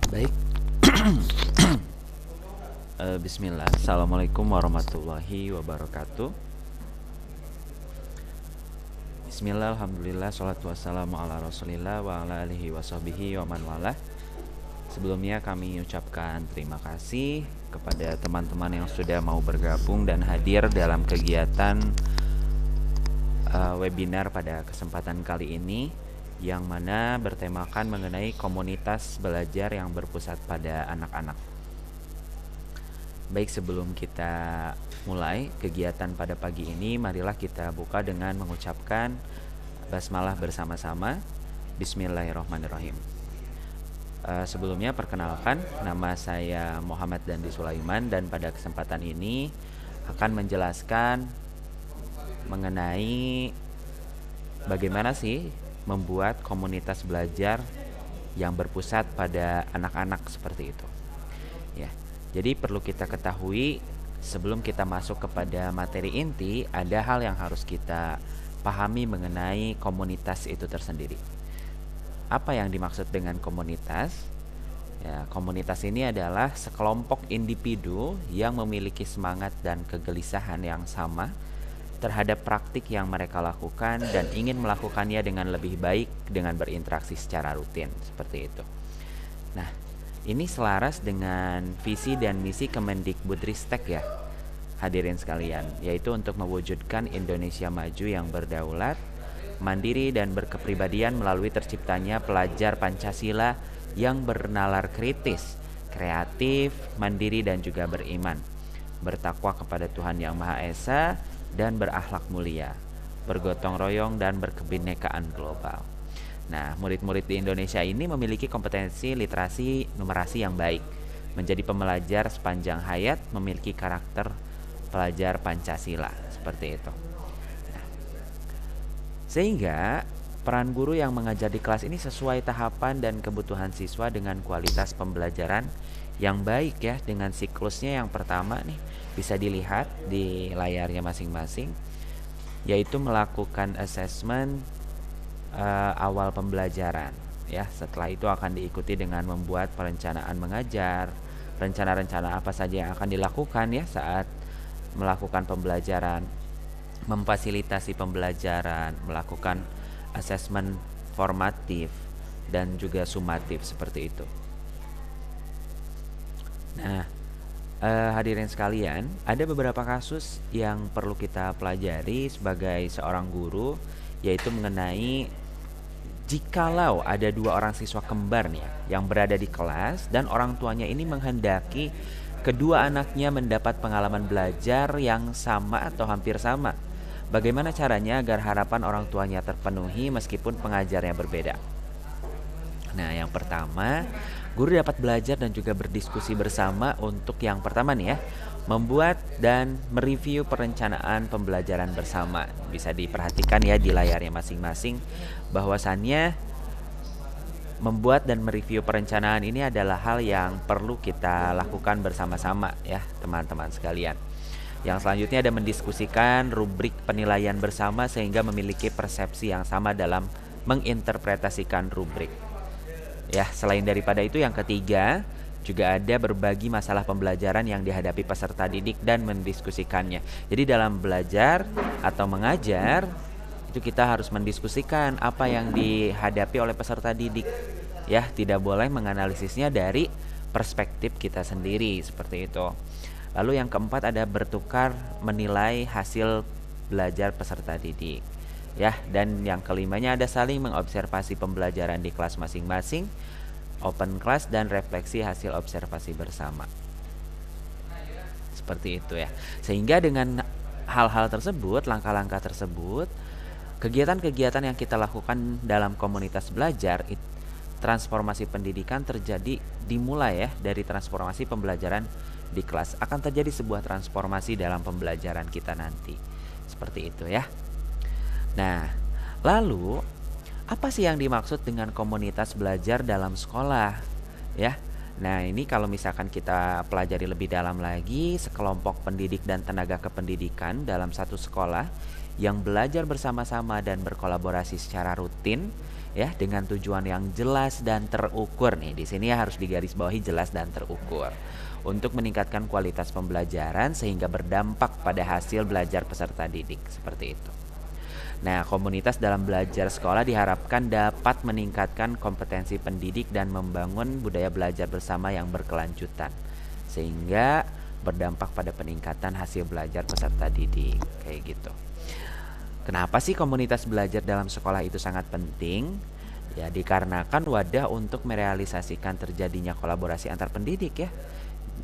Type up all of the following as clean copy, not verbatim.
Baik, Bismillah. Assalamualaikum warahmatullahi wabarakatuh. Bismillah, alhamdulillah, salatu wassalamu ala rasulillah wa ala alihi wa sahbihi wa man walah. Sebelumnya kami ucapkan terima kasih kepada teman-teman yang sudah mau bergabung dan hadir dalam kegiatan webinar pada kesempatan kali ini, yang mana bertemakan mengenai komunitas belajar yang berpusat pada anak-anak. Baik, sebelum kita mulai kegiatan pada pagi ini, marilah kita buka dengan mengucapkan basmalah bersama-sama. Bismillahirrahmanirrahim. Sebelumnya perkenalkan, nama saya Muhammad Dandi Sulaiman, dan pada kesempatan ini akan menjelaskan mengenai bagaimana sih membuat komunitas belajar yang berpusat pada anak-anak seperti itu. Ya. Jadi perlu kita ketahui, sebelum kita masuk kepada materi inti, ada hal yang harus kita pahami mengenai komunitas itu tersendiri. Apa yang dimaksud dengan komunitas? Ya, komunitas ini adalah sekelompok individu yang memiliki semangat dan kegelisahan yang sama terhadap praktik yang mereka lakukan dan ingin melakukannya dengan lebih baik dengan berinteraksi secara rutin, seperti itu. Nah, ini selaras dengan visi dan misi Kemendikbudristek ya, hadirin sekalian, yaitu untuk mewujudkan Indonesia maju yang berdaulat, mandiri dan berkepribadian melalui terciptanya pelajar Pancasila yang bernalar kritis, kreatif, mandiri dan juga beriman, bertakwa kepada Tuhan Yang Maha Esa dan berakhlak mulia, bergotong royong dan berkebinekaan global. Nah, murid-murid di Indonesia ini memiliki kompetensi literasi numerasi yang baik, menjadi pembelajar sepanjang hayat, memiliki karakter pelajar Pancasila, seperti itu. Nah, sehingga peran guru yang mengajar di kelas ini sesuai tahapan dan kebutuhan siswa dengan kualitas pembelajaran yang baik ya, dengan siklusnya yang pertama nih bisa dilihat di layarnya masing-masing, yaitu melakukan assessment awal pembelajaran ya. Setelah itu akan diikuti dengan membuat perencanaan mengajar, rencana-rencana apa saja yang akan dilakukan ya saat melakukan pembelajaran, memfasilitasi pembelajaran, melakukan asesmen formatif dan juga sumatif, seperti itu. Nah, hadirin sekalian, ada beberapa kasus yang perlu kita pelajari sebagai seorang guru, yaitu mengenai jikalau ada dua orang siswa kembar nih yang berada di kelas dan orang tuanya ini menghendaki kedua anaknya mendapat pengalaman belajar yang sama atau hampir sama. Bagaimana caranya agar harapan orang tuanya terpenuhi meskipun pengajarnya berbeda? Nah, yang pertama, guru dapat belajar dan juga berdiskusi bersama untuk yang pertama nih ya, membuat dan mereview perencanaan pembelajaran bersama. Bisa diperhatikan ya di layarnya masing-masing bahwasannya membuat dan mereview perencanaan ini adalah hal yang perlu kita lakukan bersama-sama ya, teman-teman sekalian. Yang selanjutnya ada mendiskusikan rubrik penilaian bersama sehingga memiliki persepsi yang sama dalam menginterpretasikan rubrik. Ya, selain daripada itu, yang ketiga juga ada berbagi masalah pembelajaran yang dihadapi peserta didik dan mendiskusikannya. Jadi dalam belajar atau mengajar itu kita harus mendiskusikan apa yang dihadapi oleh peserta didik. Ya, tidak boleh menganalisisnya dari perspektif kita sendiri, seperti itu. Lalu yang keempat ada bertukar menilai hasil belajar peserta didik. Ya, dan yang kelimanya ada saling mengobservasi pembelajaran di kelas masing-masing, open class dan refleksi hasil observasi bersama. Seperti itu ya. Sehingga dengan hal-hal tersebut, langkah-langkah tersebut, kegiatan-kegiatan yang kita lakukan dalam komunitas belajar, transformasi pendidikan terjadi dimulai ya dari transformasi pembelajaran di kelas. Akan terjadi sebuah transformasi dalam pembelajaran kita nanti. Seperti itu ya. Nah, lalu apa sih yang dimaksud dengan komunitas belajar dalam sekolah? Ya. Nah, ini kalau misalkan kita pelajari lebih dalam lagi, sekelompok pendidik dan tenaga kependidikan dalam satu sekolah yang belajar bersama-sama dan berkolaborasi secara rutin ya, dengan tujuan yang jelas dan terukur nih. Di sini harus digarisbawahi jelas dan terukur untuk meningkatkan kualitas pembelajaran sehingga berdampak pada hasil belajar peserta didik seperti itu. Nah, komunitas dalam belajar sekolah diharapkan dapat meningkatkan kompetensi pendidik dan membangun budaya belajar bersama yang berkelanjutan sehingga berdampak pada peningkatan hasil belajar peserta didik kayak gitu. Kenapa sih komunitas belajar dalam sekolah itu sangat penting? Ya, dikarenakan wadah untuk merealisasikan terjadinya kolaborasi antar pendidik ya.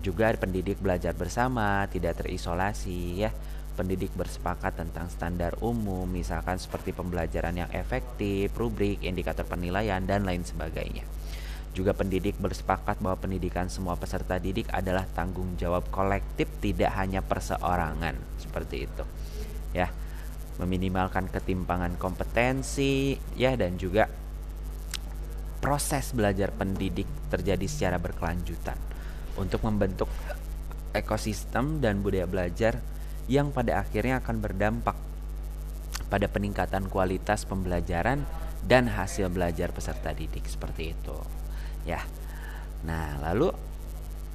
Juga pendidik belajar bersama, tidak terisolasi ya. Pendidik bersepakat tentang standar umum, misalkan seperti pembelajaran yang efektif, rubrik, indikator penilaian, dan lain sebagainya. Juga pendidik bersepakat bahwa pendidikan semua peserta didik adalah tanggung jawab kolektif, tidak hanya perseorangan, seperti itu. Ya, meminimalkan ketimpangan kompetensi ya, dan juga proses belajar pendidik terjadi secara berkelanjutan untuk membentuk ekosistem dan budaya belajar yang pada akhirnya akan berdampak pada peningkatan kualitas pembelajaran dan hasil belajar peserta didik seperti itu ya. Nah, lalu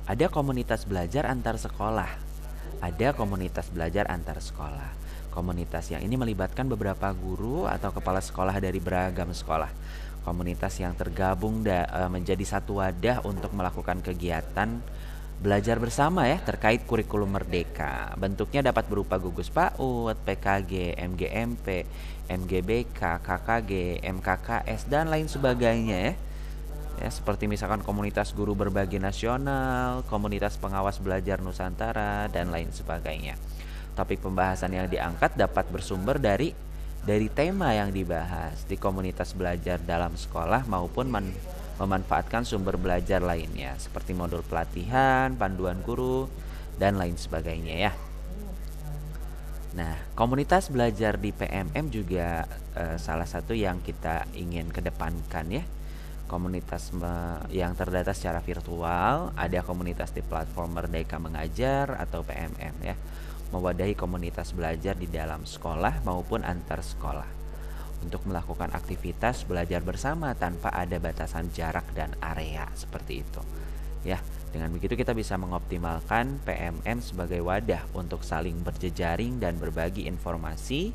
ada komunitas belajar antar sekolah. Ada komunitas belajar antar sekolah. Komunitas yang ini melibatkan beberapa guru atau kepala sekolah dari beragam sekolah. Komunitas yang tergabung menjadi satu wadah untuk melakukan kegiatan belajar bersama ya terkait kurikulum merdeka. Bentuknya dapat berupa gugus PAUD, PKG, MGMP, MGBK, KKG, MKKS, dan lain sebagainya ya. Ya, seperti misalkan komunitas guru berbagi nasional, komunitas pengawas belajar Nusantara, dan lain sebagainya. Topik pembahasan yang diangkat dapat bersumber dari tema yang dibahas di komunitas belajar dalam sekolah maupun memanfaatkan sumber belajar lainnya seperti modul pelatihan, panduan guru, dan lain sebagainya ya. Nah, komunitas belajar di PMM juga salah satu yang kita ingin kedepankan ya. Komunitas yang terdata secara virtual, ada komunitas di platform Merdeka Mengajar atau PMM ya, mewadahi komunitas belajar di dalam sekolah maupun antar sekolah untuk melakukan aktivitas belajar bersama tanpa ada batasan jarak dan area seperti itu ya. Dengan begitu kita bisa mengoptimalkan PMM sebagai wadah untuk saling berjejaring dan berbagi informasi,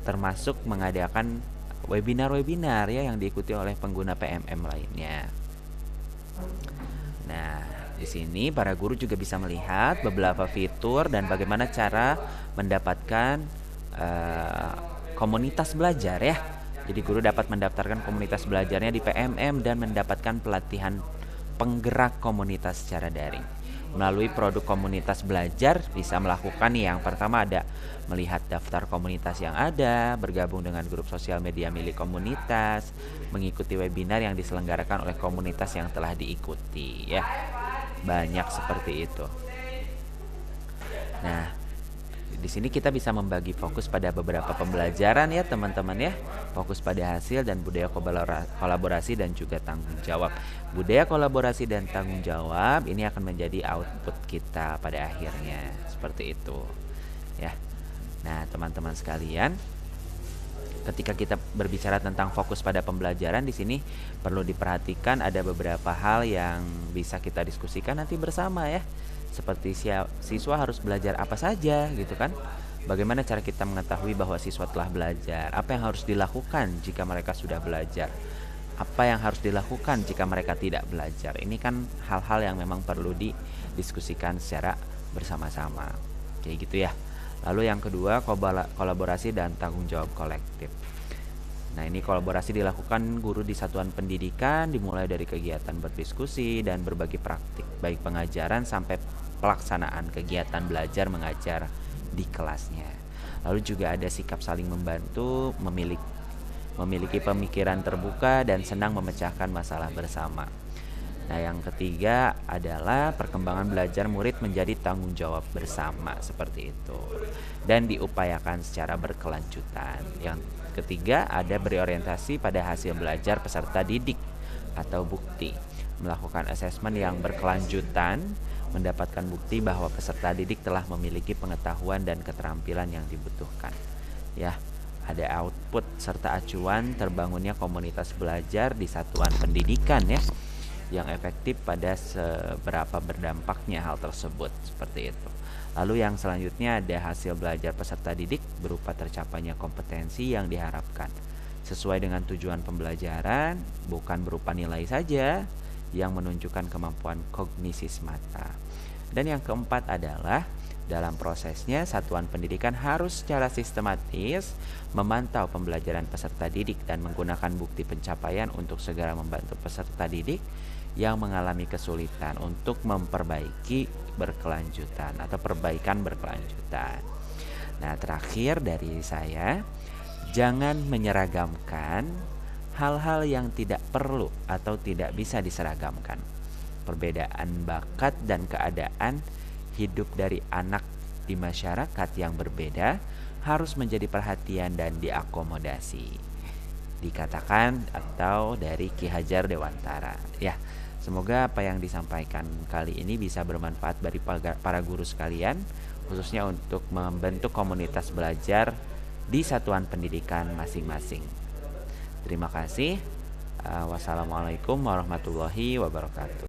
termasuk mengadakan webinar-webinar ya yang diikuti oleh pengguna PMM lainnya. Nah, di sini para guru juga bisa melihat beberapa fitur dan bagaimana cara mendapatkan komunitas belajar ya. Jadi guru dapat mendaftarkan komunitas belajarnya di PMM dan mendapatkan pelatihan penggerak komunitas secara daring. Melalui produk komunitas belajar bisa melakukan yang pertama ada melihat daftar komunitas yang ada, bergabung dengan grup sosial media milik komunitas, mengikuti webinar yang diselenggarakan oleh komunitas yang telah diikuti ya. Banyak seperti itu. Nah, di sini kita bisa membagi fokus pada beberapa pembelajaran ya teman-teman ya. Fokus pada hasil dan budaya kolaborasi dan juga tanggung jawab. Budaya kolaborasi dan tanggung jawab ini akan menjadi output kita pada akhirnya. Seperti itu ya. Nah, teman-teman sekalian, ketika kita berbicara tentang fokus pada pembelajaran, di sini perlu diperhatikan ada beberapa hal yang bisa kita diskusikan nanti bersama ya. Seperti siswa harus belajar apa saja gitu kan. Bagaimana cara kita mengetahui bahwa siswa telah belajar? Apa yang harus dilakukan jika mereka sudah belajar? Apa yang harus dilakukan jika mereka tidak belajar? Ini kan hal-hal yang memang perlu didiskusikan secara bersama-sama. Kayak gitu ya. Lalu yang kedua, kolaborasi dan tanggung jawab kolektif. Nah, ini kolaborasi dilakukan guru di satuan pendidikan, dimulai dari kegiatan berdiskusi dan berbagi praktik, baik pengajaran sampai pelaksanaan kegiatan belajar mengajar di kelasnya. Lalu juga ada sikap saling membantu, memiliki pemikiran terbuka dan senang memecahkan masalah bersama. Nah, yang ketiga adalah perkembangan belajar murid menjadi tanggung jawab bersama seperti itu dan diupayakan secara berkelanjutan. Yang ketiga ada berorientasi pada hasil belajar peserta didik atau bukti, melakukan asesmen yang berkelanjutan, mendapatkan bukti bahwa peserta didik telah memiliki pengetahuan dan keterampilan yang dibutuhkan. Ya, ada output serta acuan terbangunnya komunitas belajar di satuan pendidikan ya, yang efektif pada seberapa berdampaknya hal tersebut, seperti itu. Lalu yang selanjutnya ada hasil belajar peserta didik berupa tercapainya kompetensi yang diharapkan sesuai dengan tujuan pembelajaran, bukan berupa nilai saja yang menunjukkan kemampuan kognisi semata. Dan yang keempat adalah dalam prosesnya satuan pendidikan harus secara sistematis memantau pembelajaran peserta didik dan menggunakan bukti pencapaian untuk segera membantu peserta didik yang mengalami kesulitan untuk memperbaiki berkelanjutan atau perbaikan berkelanjutan. Nah, terakhir dari saya, jangan menyeragamkan hal-hal yang tidak perlu atau tidak bisa diseragamkan. Perbedaan bakat dan keadaan hidup dari anak di masyarakat yang berbeda harus menjadi perhatian dan diakomodasi. Dikatakan atau dari Ki Hajar Dewantara. Ya, semoga apa yang disampaikan kali ini bisa bermanfaat bagi para guru sekalian, khususnya untuk membentuk komunitas belajar di satuan pendidikan masing-masing. Terima kasih. Wassalamualaikum warahmatullahi wabarakatuh.